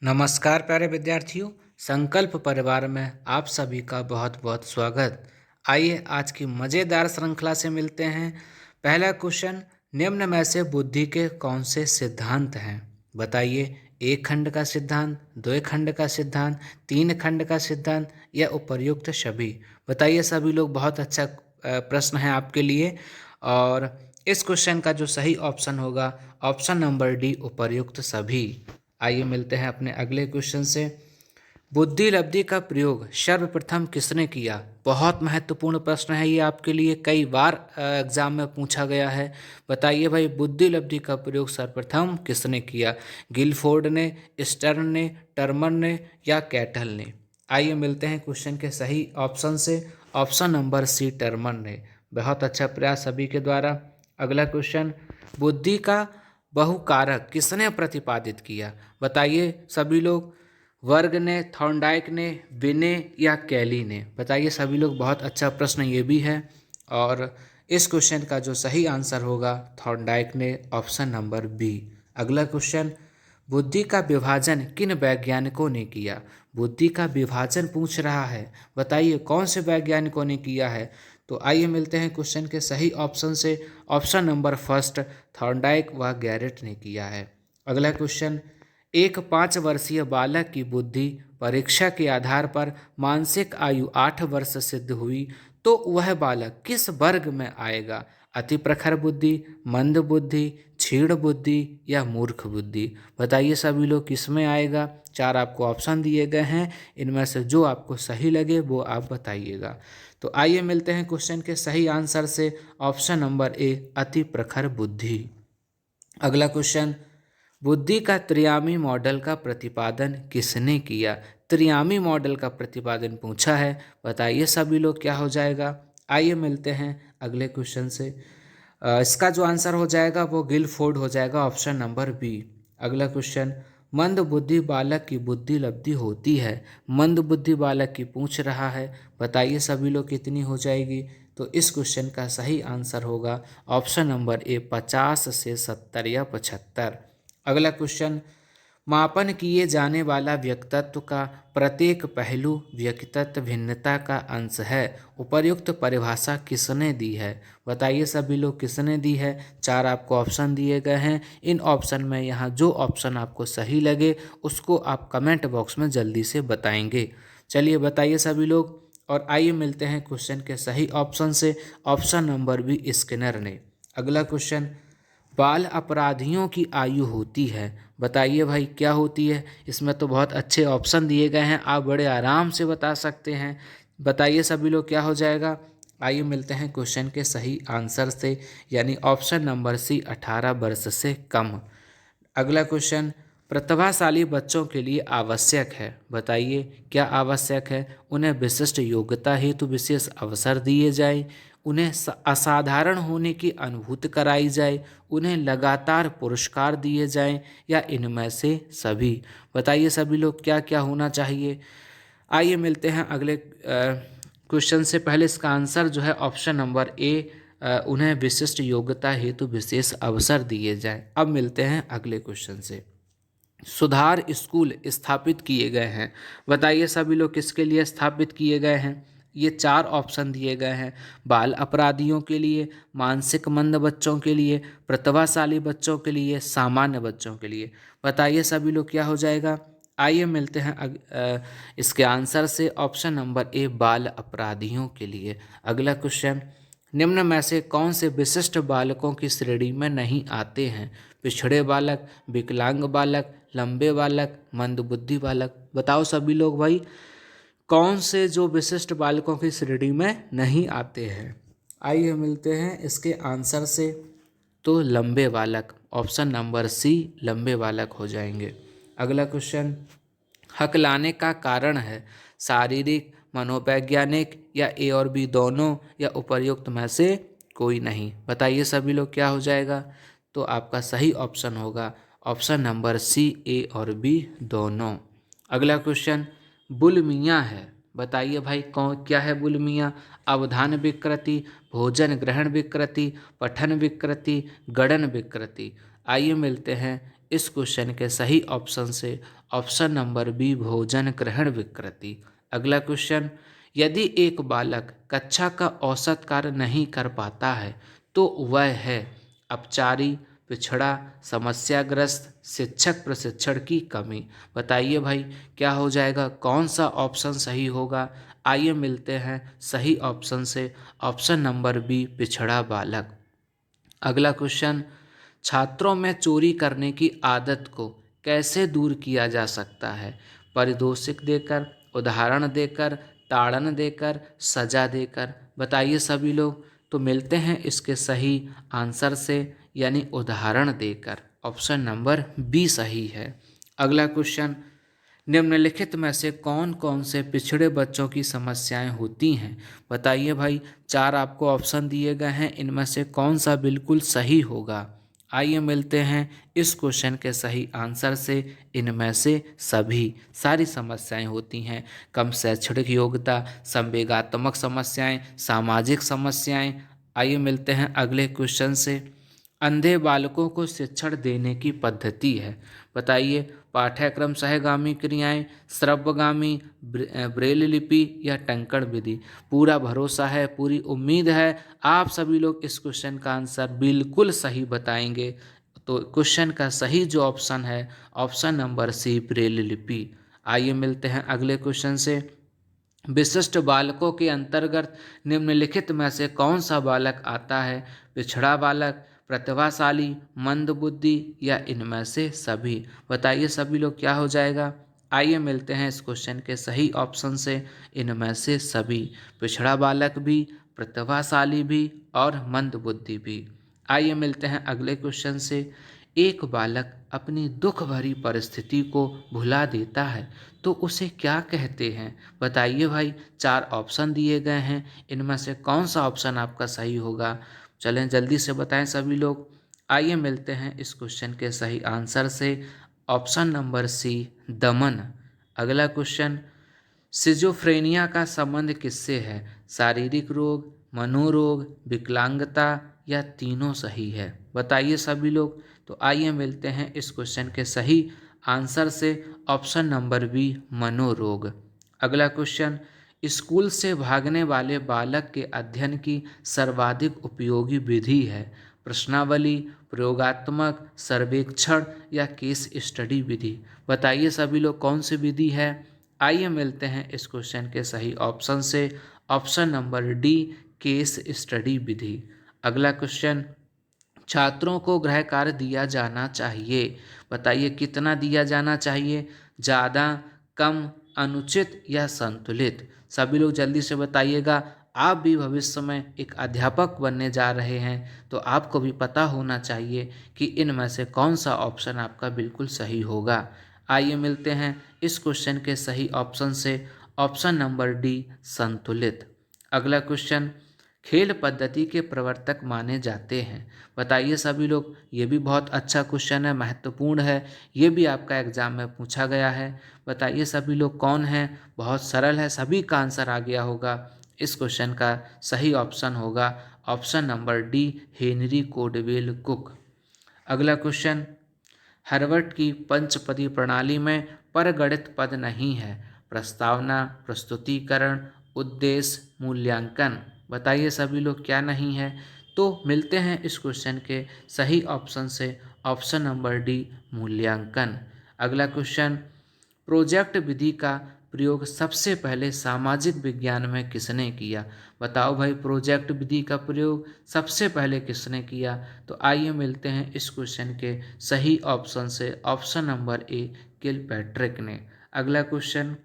नमस्कार प्यारे विद्यार्थियों। संकल्प परिवार में आप सभी का बहुत बहुत स्वागत। आइए आज की मज़ेदार श्रृंखला से मिलते हैं। पहला क्वेश्चन, निम्न में से बुद्धि के कौन से सिद्धांत हैं? बताइए। एक खंड का सिद्धांत, दो खंड का सिद्धांत, तीन खंड का सिद्धांत या उपर्युक्त सभी? बताइए सभी लोग। बहुत अच्छा प्रश्न है आपके लिए। और इस क्वेश्चन का जो सही ऑप्शन होगा ऑप्शन नंबर डी, उपर्युक्त सभी। आइए मिलते हैं अपने अगले क्वेश्चन से। बुद्धि लब्धि का प्रयोग सर्वप्रथम किसने किया? बहुत महत्वपूर्ण प्रश्न है ये आपके लिए, कई बार एग्जाम में पूछा गया है। बताइए भाई, बुद्धि लब्धि का प्रयोग सर्वप्रथम किसने किया? गिलफोर्ड ने, स्टर्न ने, टर्मर ने या कैटल ने? आइए मिलते हैं क्वेश्चन के सही ऑप्शन से। ऑप्शन नंबर सी, टर्मर ने। बहुत अच्छा प्रयास सभी के द्वारा। अगला क्वेश्चन, बुद्धि का बहुकारक किसने प्रतिपादित किया? बताइए सभी लोग। वर्ग ने, थॉर्नडाइक ने, बिने या कैली ने? बताइए सभी लोग। बहुत अच्छा प्रश्न ये भी है। और इस क्वेश्चन का जो सही आंसर होगा थॉर्नडाइक ने, ऑप्शन नंबर बी। अगला क्वेश्चन, बुद्धि का विभाजन किन वैज्ञानिकों ने किया? बुद्धि का विभाजन पूछ रहा है। बताइए कौन से वैज्ञानिकों ने किया है? तो आइए मिलते हैं क्वेश्चन के सही ऑप्शन से। ऑप्शन नंबर फर्स्ट, थॉर्नडाइक व गैरेट ने किया है। अगला क्वेश्चन, एक 5 वर्षीय बालक की बुद्धि परीक्षा के आधार पर मानसिक आयु 8 वर्ष सिद्ध हुई तो वह बालक किस वर्ग में आएगा? अति प्रखर बुद्धि, मंद बुद्धि, क्षीण बुद्धि या मूर्ख बुद्धि? बताइए सभी लोग किस में आएगा? 4 आपको ऑप्शन दिए गए हैं, इनमें से जो आपको सही लगे वो आप बताइएगा। तो आइए मिलते हैं क्वेश्चन के सही आंसर से। ऑप्शन नंबर ए, अति प्रखर बुद्धि। अगला क्वेश्चन, बुद्धि का त्रियामी मॉडल का प्रतिपादन किसने किया? त्रियामी मॉडल का प्रतिपादन पूछा है। बताइए सभी लोग क्या हो जाएगा? आइए मिलते हैं अगले क्वेश्चन से। इसका जो आंसर हो जाएगा वो गिलफोर्ड हो जाएगा, ऑप्शन नंबर बी। अगला क्वेश्चन, मंद बुद्धि बालक की बुद्धि लब्धि होती है। मंद बुद्धि बालक की पूछ रहा है। बताइए सभी लोग कितनी हो जाएगी? तो इस क्वेश्चन का सही आंसर होगा ऑप्शन नंबर ए, 50 से 70 या 75। अगला क्वेश्चन, मापन किए जाने वाला व्यक्तित्व का प्रत्येक पहलू व्यक्तित्व भिन्नता का अंश है। उपर्युक्त परिभाषा किसने दी है? बताइए सभी लोग किसने दी है? 4 आपको ऑप्शन दिए गए हैं। इन ऑप्शन में यहाँ जो ऑप्शन आपको सही लगे उसको आप कमेंट बॉक्स में जल्दी से बताएंगे। चलिए बताइए सभी लोग। और आइए मिलते हैं क्वेश्चन के सही ऑप्शन से। ऑप्शन नंबर बी, स्किनर ने। अगला क्वेश्चन, बाल अपराधियों की आयु होती है। बताइए भाई क्या होती है? इसमें तो बहुत अच्छे ऑप्शन दिए गए हैं, आप बड़े आराम से बता सकते हैं। बताइए सभी लोग क्या हो जाएगा? आइए मिलते हैं क्वेश्चन के सही आंसर से, यानी ऑप्शन नंबर सी, 18 वर्ष से कम। अगला क्वेश्चन, प्रतिभाशाली बच्चों के लिए आवश्यक है। बताइए क्या आवश्यक है? उन्हें विशिष्ट योग्यता हेतु विशेष अवसर दिए जाए, उन्हें असाधारण होने की अनुभूति कराई जाए, उन्हें लगातार पुरस्कार दिए जाएं या इनमें से सभी? बताइए सभी लोग क्या क्या होना चाहिए? आइए मिलते हैं अगले क्वेश्चन से। पहले इसका आंसर जो है ऑप्शन नंबर ए, उन्हें विशिष्ट योग्यता हेतु विशेष अवसर दिए जाएं। अब मिलते हैं अगले क्वेश्चन से। सुधार स्कूल स्थापित किए गए हैं। बताइए सभी लोग किसके लिए स्थापित किए गए हैं? ये 4 ऑप्शन दिए गए हैं। बाल अपराधियों के लिए, मानसिक मंद बच्चों के लिए, प्रतिभाशाली बच्चों के लिए, सामान्य बच्चों के लिए। बताइए सभी लोग क्या हो जाएगा? आइए मिलते हैं इसके आंसर से। ऑप्शन नंबर ए, बाल अपराधियों के लिए। अगला क्वेश्चन, निम्न में से कौन से विशिष्ट बालकों की श्रेणी में नहीं आते हैं? पिछड़े बालक, विकलांग बालक, लंबे बालक, मंदबुद्धि बालक? बताओ सभी लोग भाई, कौन से जो विशिष्ट बालकों की श्रेणी में नहीं आते हैं? आइए मिलते हैं इसके आंसर से। तो लंबे बालक, ऑप्शन नंबर सी, लंबे बालक हो जाएंगे। अगला क्वेश्चन, हकलाने का कारण है शारीरिक, मनोवैज्ञानिक या ए और बी दोनों या उपर्युक्त में से कोई नहीं? बताइए सभी लोग क्या हो जाएगा? तो आपका सही ऑप्शन होगा ऑप्शन नंबर सी, ए और बी दोनों। अगला क्वेश्चन, बुलिमिया है। बताइए भाई कौन क्या है बुलिमिया? अवधान विकृति, भोजन ग्रहण विकृति, पठन विकृति, गणन विकृति? आइए मिलते हैं इस क्वेश्चन के सही ऑप्शन से ऑप्शन नंबर बी भोजन ग्रहण विकृति। अगला क्वेश्चन, यदि एक बालक कक्षा का औसत कार्य नहीं कर पाता है तो वह है अपचारी, पिछड़ा, समस्याग्रस्त, शिक्षक प्रशिक्षण की कमी। बताइए भाई क्या हो जाएगा, कौन सा ऑप्शन सही होगा। आइए मिलते हैं सही ऑप्शन से, ऑप्शन नंबर बी पिछड़ा बालक। अगला क्वेश्चन, छात्रों में चोरी करने की आदत को कैसे दूर किया जा सकता है। पारितोषिक देकर, उदाहरण देकर, ताड़न देकर, सजा देकर। बताइए सभी लोग। तो मिलते हैं इसके सही आंसर से, यानी उदाहरण देकर। ऑप्शन नंबर बी सही है। अगला क्वेश्चन, निम्नलिखित में से कौन कौन से पिछड़े बच्चों की समस्याएं होती हैं। बताइए भाई, चार आपको ऑप्शन दिए गए हैं, इनमें से कौन सा बिल्कुल सही होगा। आइए मिलते हैं इस क्वेश्चन के सही आंसर से। इनमें से सभी सारी समस्याएं होती हैं। कम शैक्षणिक योग्यता, संवेगात्मक समस्याएं, सामाजिक समस्याएं। आइए मिलते हैं अगले क्वेश्चन से। अंधे बालकों को शिक्षण देने की पद्धति है। बताइए, पाठ्यक्रम सहगामी क्रियाएं, श्रव्यगामी, ब्रेल लिपि या टंकण विधि। पूरा भरोसा है, पूरी उम्मीद है आप सभी लोग इस क्वेश्चन का आंसर बिल्कुल सही बताएंगे। तो क्वेश्चन का सही जो ऑप्शन है, ऑप्शन नंबर सी ब्रेल लिपि। आइए मिलते हैं अगले क्वेश्चन से। विशिष्ट बालकों के अंतर्गत निम्नलिखित में से कौन सा बालक आता है। पिछड़ा बालक, प्रतिभाशाली, मंदबुद्धि या इनमें से सभी। बताइए सभी लोग क्या हो जाएगा। आइए मिलते हैं इस क्वेश्चन के सही ऑप्शन से। इनमें से सभी, पिछड़ा बालक भी, प्रतिभाशाली भी और मंदबुद्धि भी। आइए मिलते हैं अगले क्वेश्चन से। एक बालक अपनी दुख भरी परिस्थिति को भुला देता है तो उसे क्या कहते हैं। बताइए भाई, चार ऑप्शन दिए गए हैं, इनमें से कौन सा ऑप्शन आपका सही होगा। चलें जल्दी से बताएं सभी लोग। आइए मिलते हैं इस क्वेश्चन के सही आंसर से, ऑप्शन नंबर सी दमन। अगला क्वेश्चन, सिजोफ्रेनिया का संबंध किससे है। शारीरिक रोग, मनोरोग, विकलांगता या तीनों सही है। बताइए सभी लोग। तो आइए मिलते हैं इस क्वेश्चन के सही आंसर से, ऑप्शन नंबर बी मनोरोग। अगला क्वेश्चन, स्कूल से भागने वाले बालक के अध्ययन की सर्वाधिक उपयोगी विधि है। प्रश्नावली, प्रयोगात्मक, सर्वेक्षण या केस स्टडी विधि। बताइए सभी लोग कौन सी विधि है। आइए मिलते हैं इस क्वेश्चन के सही ऑप्शन से, option number D case study विधि। अगला क्वेश्चन, छात्रों को गृह कार्य दिया जाना चाहिए। बताइए कितना दिया जाना चाहिए, ज़्यादा, कम, अनुचित या संतुलित। सभी लोग जल्दी से बताइएगा। आप भी भविष्य में एक अध्यापक बनने जा रहे हैं तो आपको भी पता होना चाहिए कि इनमें से कौन सा ऑप्शन आपका बिल्कुल सही होगा। आइए मिलते हैं इस क्वेश्चन के सही ऑप्शन से, ऑप्शन नंबर डी संतुलित। अगला क्वेश्चन, खेल पद्धति के प्रवर्तक माने जाते हैं। बताइए सभी लोग, ये भी बहुत अच्छा क्वेश्चन है, महत्वपूर्ण है, ये भी आपका एग्जाम में पूछा गया है। बताइए सभी लोग कौन है। बहुत सरल है, सभी का आंसर आ गया होगा। इस क्वेश्चन का सही ऑप्शन होगा option number D Henry Caldwell Cook. अगला क्वेश्चन, हार्वर्ड की पंचपदी प्रणाली में परगणित पद नहीं है। प्रस्तावना, प्रस्तुतिकरण, उद्देश्य, मूल्यांकन। बताइए सभी लोग क्या नहीं है। तो मिलते हैं इस क्वेश्चन के सही ऑप्शन से, ऑप्शन नंबर डी मूल्यांकन। अगला क्वेश्चन, प्रोजेक्ट विधि का प्रयोग सबसे पहले सामाजिक विज्ञान में किसने किया। बताओ भाई, प्रोजेक्ट विधि का प्रयोग सबसे पहले किसने किया। तो आइए मिलते हैं इस क्वेश्चन के सही ऑप्शन से, ऑप्शन नंबर ए किलपैट्रिक ने। अगला क्वेश्चन,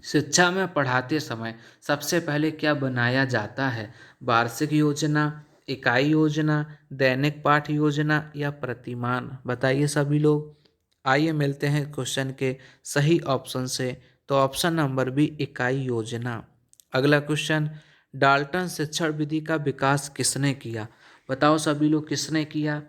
शिक्षा में पढ़ाते समय सबसे पहले क्या बनाया जाता है। वार्षिक योजना, इकाई योजना, दैनिक पाठ योजना या प्रतिमान। बताइए सभी लोग। आइए मिलते हैं क्वेश्चन के सही ऑप्शन से, तो ऑप्शन नंबर बी इकाई योजना। अगला क्वेश्चन, डाल्टन शिक्षण विधि का विकास किसने किया। बताओ सभी लोग किसने किया।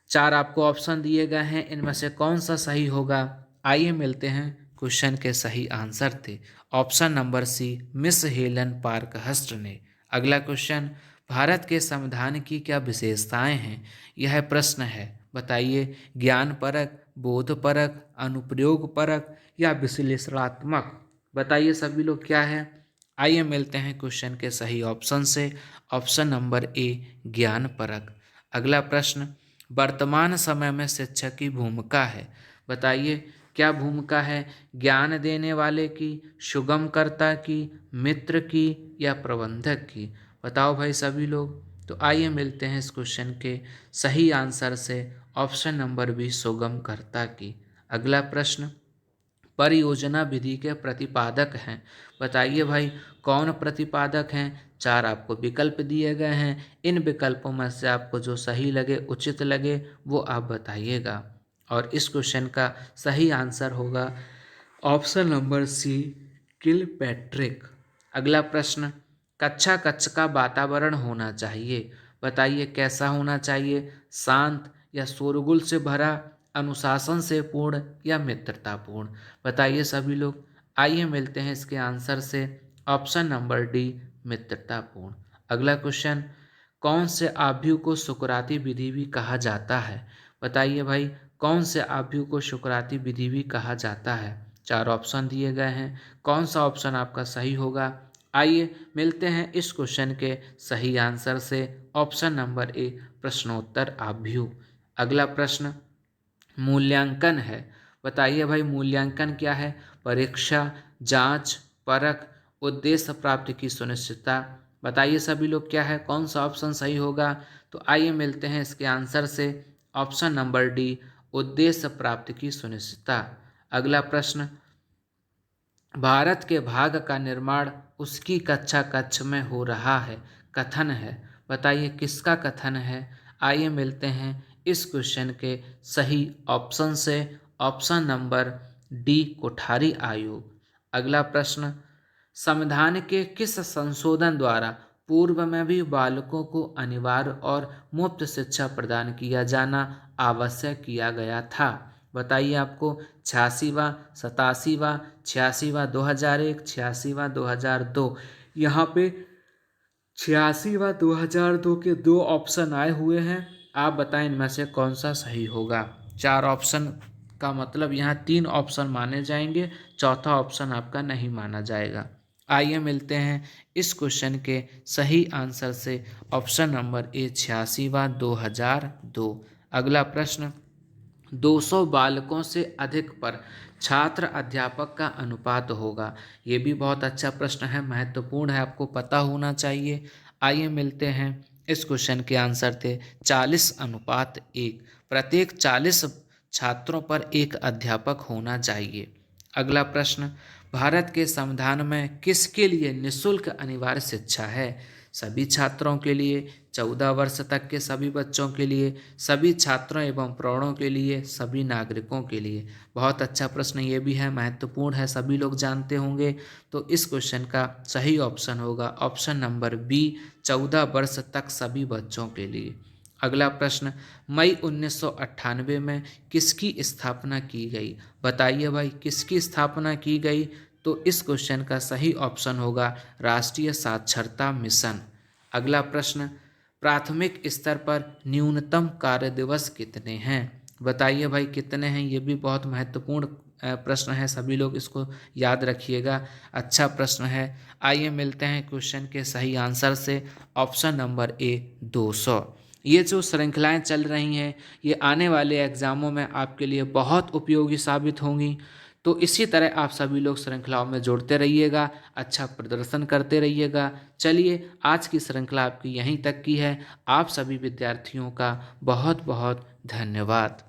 चार आपको ऑप्शन दिए गए हैं, इनमें से कौन सा सही होगा। आइए मिलते हैं क्वेश्चन के सही आंसर थे, option number C Miss Helen Parkhurst ने। अगला क्वेश्चन, भारत के संविधान की क्या विशेषताएं हैं। यह प्रश्न है। बताइए, ज्ञान परक, बोध परक, अनुप्रयोग परक या विश्लेषणात्मक? बताइए सभी लोग क्या है। आइए मिलते हैं क्वेश्चन के सही ऑप्शन से। ऑप्शन नंबर ए, ज्ञान परक। अगला प्रश्न, वर्तमान समय में शिक्षक की भूमिका है। बताइए क्या भूमिका है, ज्ञान देने वाले की, सुगमकर्ता की, मित्र की या प्रबंधक की? बताओ भाई सभी लोग। तो आइए मिलते हैं इस क्वेश्चन के सही आंसर से। ऑप्शन नंबर बी, सुगमकर्ता की। अगला प्रश्न, परियोजना विधि के प्रतिपादक हैं। बताइए भाई कौन प्रतिपादक हैं। चार आपको विकल्प दिए गए हैं, इन विकल्पों में से आपको जो सही लगे, उचित लगे, वो आप बताइएगा। और इस क्वेश्चन का सही आंसर होगा ऑप्शन नंबर सी, किलपैट्रिक। अगला प्रश्न, कक्षा कक्ष का वातावरण होना चाहिए। बताइए कैसा होना चाहिए, शांत या शोरगुल से भरा, अनुशासन से पूर्ण या मित्रतापूर्ण? बताइए सभी लोग। आइए मिलते हैं इसके आंसर से। ऑप्शन नंबर डी, मित्रतापूर्ण। अगला क्वेश्चन, कौन से आव्यूह को सुकराती विधि भी कहा जाता है? बताइए भाई कौन से आव्यूह को सुकराती विधि भी कहा जाता है? चार ऑप्शन दिए गए हैं, कौन सा ऑप्शन आपका सही होगा? आइए मिलते हैं इस क्वेश्चन के सही आंसर से। ऑप्शन नंबर ए, प्रश्नोत्तर आव्यूह। अगला प्रश्न, मूल्यांकन है। बताइए भाई मूल्यांकन क्या है, परीक्षा, जांच, परख, उद्देश्य प्राप्ति की सुनिश्चितता? बताइए सभी लोग क्या है, कौन सा ऑप्शन सही होगा? तो आइए मिलते हैं इसके आंसर से। ऑप्शन नंबर डी, उद्देश्य प्राप्ति की सुनिश्चितता। अगला प्रश्न, भारत के भाग का निर्माण उसकी कक्षा कक्ष में हो रहा है, कथन है। बताइए किसका कथन है? आइए मिलते हैं इस क्वेश्चन के सही ऑप्शन से। ऑप्शन नंबर डी, कोठारी आयोग। अगला प्रश्न, संविधान के किस संशोधन द्वारा पूर्व में भी बालकों को अनिवार्य और मुफ्त शिक्षा प्रदान किया जाना आवश्यक किया गया था? बताइए आपको 86वां, 87वां, 86वां 2001, 86वां 2002। यहाँ पे 86वां 2002 के दो ऑप्शन आए हुए हैं, आप बताएं इनमें से कौन सा सही होगा। चार ऑप्शन का मतलब यहाँ तीन ऑप्शन माने जाएंगे, चौथा ऑप्शन आपका नहीं माना जाएगा। आइए मिलते हैं इस क्वेश्चन के सही आंसर से। ऑप्शन नंबर ए, 86वां 2002। अगला प्रश्न, 200 बालकों से अधिक पर छात्र अध्यापक का अनुपात होगा। ये भी बहुत अच्छा प्रश्न है, महत्वपूर्ण है, आपको पता होना चाहिए। आइए मिलते हैं इस क्वेश्चन के आंसर थे 40:1। प्रत्येक 40 छात्रों पर एक अध्यापक होना चाहिए। अगला प्रश्न, भारत के संविधान में किसके लिए निःशुल्क अनिवार्य शिक्षा है? सभी छात्रों के लिए, 14 वर्ष तक के सभी बच्चों के लिए, सभी छात्रों एवं प्रौढ़ों के लिए, सभी नागरिकों के लिए? बहुत अच्छा प्रश्न ये भी है, महत्वपूर्ण है, सभी लोग जानते होंगे। तो इस क्वेश्चन का सही ऑप्शन होगा ऑप्शन नंबर बी, 14 वर्ष तक सभी बच्चों के लिए। अगला प्रश्न, मई 1998 में किसकी स्थापना की गई? बताइए भाई किसकी स्थापना की गई? तो इस क्वेश्चन का सही ऑप्शन होगा राष्ट्रीय साक्षरता मिशन। अगला प्रश्न, प्राथमिक स्तर पर न्यूनतम कार्य दिवस कितने हैं? बताइए भाई कितने हैं, ये भी बहुत महत्वपूर्ण प्रश्न है, सभी लोग इसको याद रखिएगा, अच्छा प्रश्न है। आइए मिलते हैं क्वेश्चन के सही आंसर से। ऑप्शन नंबर ए, 200। ये जो श्रृंखलाएं चल रही हैं ये आने वाले एग्जामों में आपके लिए बहुत उपयोगी साबित होंगी। तो इसी तरह आप सभी लोग श्रृंखलाओं में जुड़ते रहिएगा, अच्छा प्रदर्शन करते रहिएगा। चलिए आज की श्रृंखला आपकी यहीं तक की है। आप सभी विद्यार्थियों का बहुत बहुत धन्यवाद।